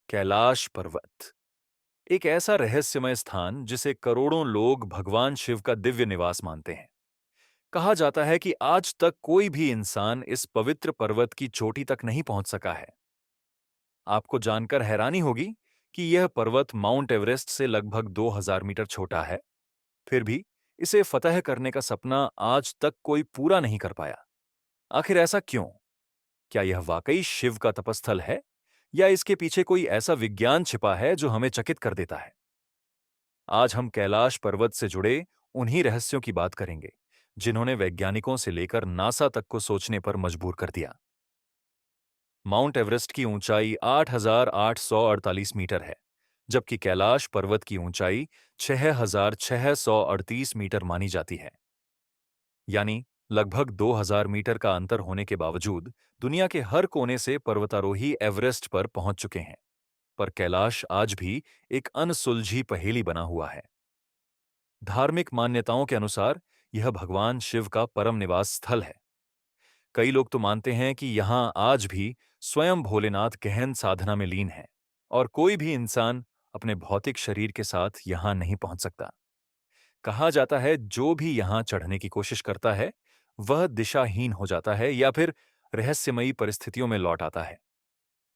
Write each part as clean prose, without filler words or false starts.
कैलाश पर्वत एक ऐसा रहस्यमय स्थान जिसे करोड़ों लोग भगवान शिव का दिव्य निवास मानते हैं। कहा जाता है कि आज तक कोई भी इंसान इस पवित्र पर्वत की चोटी तक नहीं पहुंच सका है। आपको जानकर हैरानी होगी कि यह पर्वत माउंट एवरेस्ट से लगभग 2000 मीटर छोटा है। फिर भी इसे फतह करने का सपना आज तक कोई पूरा नहीं कर पाया। आखिर ऐसा क्यों? क्या यह वाकई शिव का तपस्थल है या इसके पीछे कोई ऐसा विज्ञान छिपा है जो हमें चकित कर देता है? आज हम कैलाश पर्वत से जुड़े उन्हीं रहस्यों की बात करेंगे जिन्होंने वैज्ञानिकों से लेकर नासा तक को सोचने पर मजबूर कर दिया। माउंट एवरेस्ट की ऊंचाई 8,848 मीटर है, जबकि कैलाश पर्वत की ऊंचाई 6,638 मीटर मानी जाती है। यानी लगभग 2000 मीटर का अंतर होने के बावजूद दुनिया के हर कोने से पर्वतारोही एवरेस्ट पर पहुंच चुके हैं। पर कैलाश आज भी एक अनसुलझी पहेली बना हुआ है। धार्मिक मान्यताओं के अनुसार यह भगवान शिव का परम निवास स्थल है। कई लोग तो मानते हैं कि यहां आज भी स्वयं भोलेनाथ गहन साधना में लीन है और कोई भी इंसान अपने भौतिक शरीर के साथ यहां नहीं पहुंच सकता। कहा जाता है जो भी यहां चढ़ने की कोशिश करता है वह दिशाहीन हो जाता है या फिर रहस्यमयी परिस्थितियों में लौट आता है।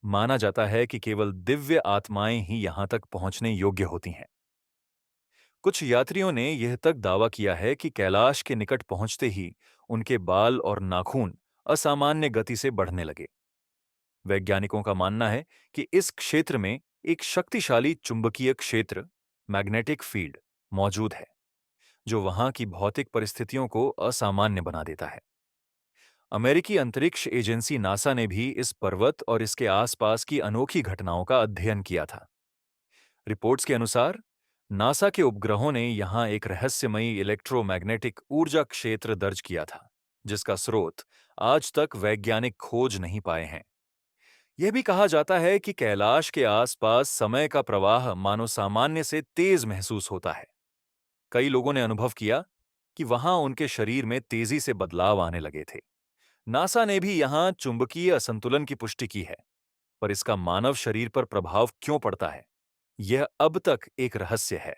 माना जाता है कि केवल दिव्य आत्माएं ही यहां तक पहुंचने योग्य होती हैं। कुछ यात्रियों ने यह तक दावा किया है कि कैलाश के निकट पहुंचते ही उनके बाल और नाखून असामान्य गति से बढ़ने लगे। वैज्ञानिकों का मानना है कि इस क्षेत्र में एक शक्तिशाली चुंबकीय क्षेत्र, मैग्नेटिक फील्ड, मौजूद है जो वहां की भौतिक परिस्थितियों को असामान्य बना देता है। अमेरिकी अंतरिक्ष एजेंसी नासा ने भी इस पर्वत और इसके आसपास की अनोखी घटनाओं का अध्ययन किया था। रिपोर्ट्स के अनुसार नासा के उपग्रहों ने यहां एक रहस्यमयी इलेक्ट्रोमैग्नेटिक ऊर्जा क्षेत्र दर्ज किया था, जिसका स्रोत आज तक वैज्ञानिक खोज नहीं पाए हैं। यह भी कहा जाता है कि कैलाश के आसपास समय का प्रवाह मानो सामान्य से तेज महसूस होता है। कई लोगों ने अनुभव किया कि वहां उनके शरीर में तेजी से बदलाव आने लगे थे। नासा ने भी यहां चुंबकीय असंतुलन की पुष्टि की है, पर इसका मानव शरीर पर प्रभाव क्यों पड़ता है, यह अब तक एक रहस्य है।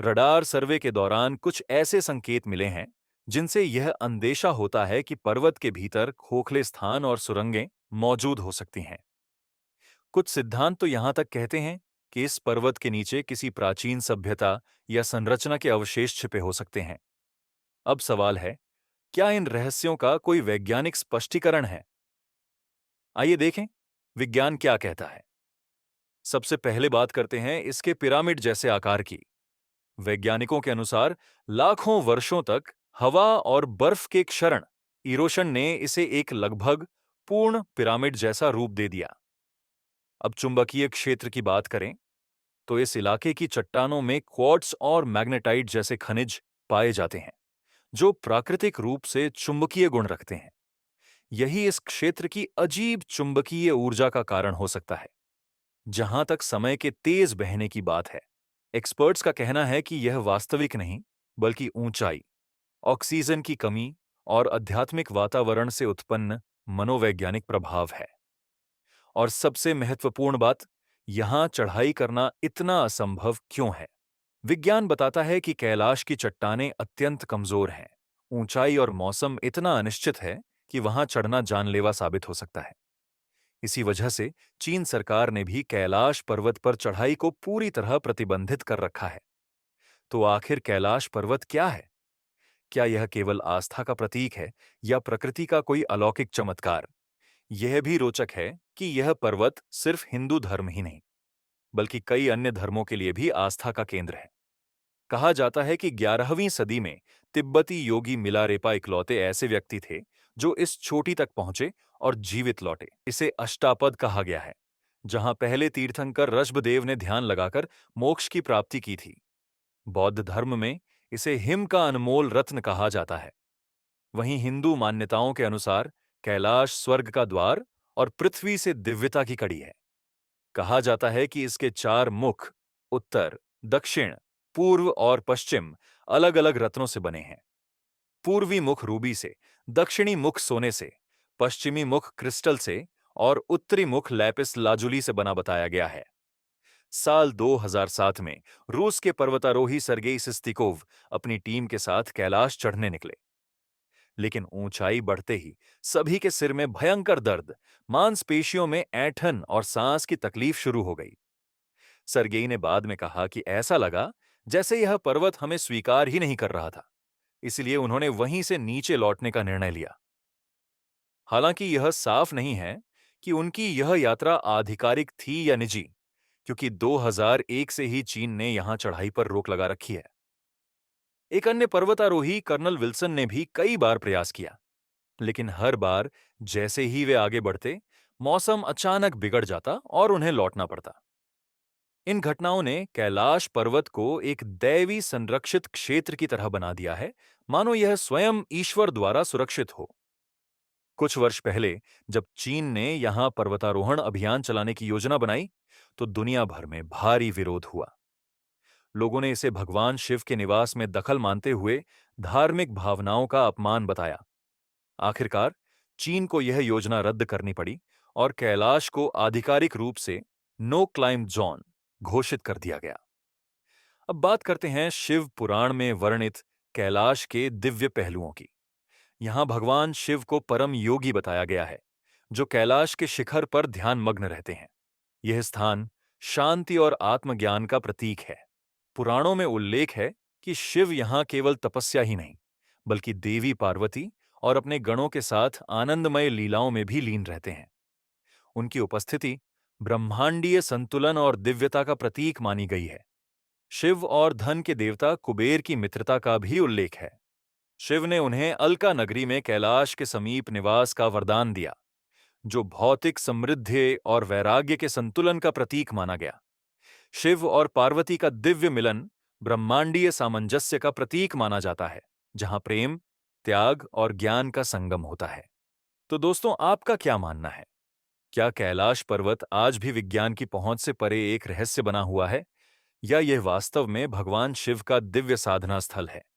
रडार सर्वे के दौरान कुछ ऐसे संकेत मिले हैं जिनसे यह अंदेशा होता है कि पर्वत के भीतर खोखले स्थान और सुरंगें मौजूद हो सकती हैं। कुछ सिद्धांत तो यहां तक कहते हैं कि इस पर्वत के नीचे किसी प्राचीन सभ्यता या संरचना के अवशेष छिपे हो सकते हैं। अब सवाल है, क्या इन रहस्यों का कोई वैज्ञानिक स्पष्टीकरण है? आइए देखें विज्ञान क्या कहता है। सबसे पहले बात करते हैं इसके पिरामिड जैसे आकार की। वैज्ञानिकों के अनुसार लाखों वर्षों तक हवा और बर्फ के क्षरण, इरोशन ने इसे एक लगभग पूर्ण पिरामिड जैसा रूप दे दिया। अब चुंबकीय क्षेत्र की बात करें तो इस इलाके की चट्टानों में क्वार्ट्ज और मैग्नेटाइट जैसे खनिज पाए जाते हैं जो प्राकृतिक रूप से चुंबकीय गुण रखते हैं। यही इस क्षेत्र की अजीब चुंबकीय ऊर्जा का कारण हो सकता है। जहां तक समय के तेज बहने की बात है, एक्सपर्ट्स का कहना है कि यह वास्तविक नहीं बल्कि ऊंचाई, ऑक्सीजन की कमी और आध्यात्मिक वातावरण से उत्पन्न मनोवैज्ञानिक प्रभाव है। और सबसे महत्वपूर्ण बात, यहां चढ़ाई करना इतना असंभव क्यों है? विज्ञान बताता है कि कैलाश की चट्टानें अत्यंत कमजोर हैं। ऊंचाई और मौसम इतना अनिश्चित है कि वहां चढ़ना जानलेवा साबित हो सकता है। इसी वजह से चीन सरकार ने भी कैलाश पर्वत पर चढ़ाई को पूरी तरह प्रतिबंधित कर रखा है। तो आखिर कैलाश पर्वत क्या है? क्या यह केवल आस्था का प्रतीक है या प्रकृति का कोई अलौकिक चमत्कार? यह भी रोचक है कि यह पर्वत सिर्फ हिंदू धर्म ही नहीं बल्कि कई अन्य धर्मों के लिए भी आस्था का केंद्र है। कहा जाता है कि 11वीं सदी में तिब्बती योगी मिलारेपा इकलौते ऐसे व्यक्ति थे जो इस चोटी तक पहुंचे और जीवित लौटे। इसे अष्टापद कहा गया है, जहां पहले तीर्थंकर ऋषभदेव ने ध्यान लगाकर मोक्ष की प्राप्ति की थी। बौद्ध धर्म में इसे हिम का अनमोल रत्न कहा जाता है। वहीं हिंदू मान्यताओं के अनुसार कैलाश स्वर्ग का द्वार और पृथ्वी से दिव्यता की कड़ी है। कहा जाता है कि इसके 4 मुख उत्तर, दक्षिण, पूर्व और पश्चिम अलग-अलग रत्नों से बने हैं। पूर्वी मुख रूबी से, दक्षिणी मुख सोने से, पश्चिमी मुख क्रिस्टल से और उत्तरी मुख लैपिस लाजुली से बना बताया गया है। साल 2007 में रूस के पर्वतारोही सर्गेई सिस्तिकोव अपनी टीम के साथ कैलाश चढ़ने निकले। लेकिन ऊंचाई बढ़ते ही सभी के सिर में भयंकर दर्द, मांसपेशियों में ऐंठन और सांस की तकलीफ शुरू हो गई। सर्गेई ने बाद में कहा कि ऐसा लगा जैसे यह पर्वत हमें स्वीकार ही नहीं कर रहा था, इसलिए उन्होंने वहीं से नीचे लौटने का निर्णय लिया। हालांकि यह साफ नहीं है कि उनकी यह यात्रा आधिकारिक थी या निजी, क्योंकि 2001 से ही चीन ने यहां चढ़ाई पर रोक लगा रखी है। एक अन्य पर्वतारोही कर्नल विल्सन ने भी कई बार प्रयास किया, लेकिन हर बार जैसे ही वे आगे बढ़ते, मौसम अचानक बिगड़ जाता और उन्हें लौटना पड़ता। इन घटनाओं ने कैलाश पर्वत को एक दैवी संरक्षित क्षेत्र की तरह बना दिया है, मानो यह स्वयं ईश्वर द्वारा सुरक्षित हो। कुछ वर्ष पहले जब चीन ने यहां पर्वतारोहण अभियान चलाने की योजना बनाई, तो दुनिया भर में भारी विरोध हुआ। लोगों ने इसे भगवान शिव के निवास में दखल मानते हुए धार्मिक भावनाओं का अपमान बताया। आखिरकार चीन को यह योजना रद्द करनी पड़ी और कैलाश को आधिकारिक रूप से नो क्लाइंब जोन घोषित कर दिया गया। अब बात करते हैं शिव पुराण में वर्णित कैलाश के दिव्य पहलुओं की। यहां भगवान शिव को परम योगी बताया गया है, जो कैलाश के शिखर पर ध्यानमग्न रहते हैं। यह स्थान शांति और आत्मज्ञान का प्रतीक है। पुराणों में उल्लेख है कि शिव यहां केवल तपस्या ही नहीं, बल्कि देवी पार्वती और अपने गणों के साथ आनंदमय लीलाओं में भी लीन रहते हैं। उनकी उपस्थिति ब्रह्मांडीय संतुलन और दिव्यता का प्रतीक मानी गई है। शिव और धन के देवता कुबेर की मित्रता का भी उल्लेख है। शिव ने उन्हें अलका नगरी में कैलाश के समीप निवास का वरदान दिया, जो भौतिक समृद्धि और वैराग्य के संतुलन का प्रतीक माना गया। शिव और पार्वती का दिव्य मिलन ब्रह्मांडीय सामंजस्य का प्रतीक माना जाता है, जहां प्रेम, त्याग और ज्ञान का संगम होता है। तो दोस्तों, आपका क्या मानना है? क्या कैलाश पर्वत आज भी विज्ञान की पहुंच से परे एक रहस्य बना हुआ है, या यह वास्तव में भगवान शिव का दिव्य साधना स्थल है?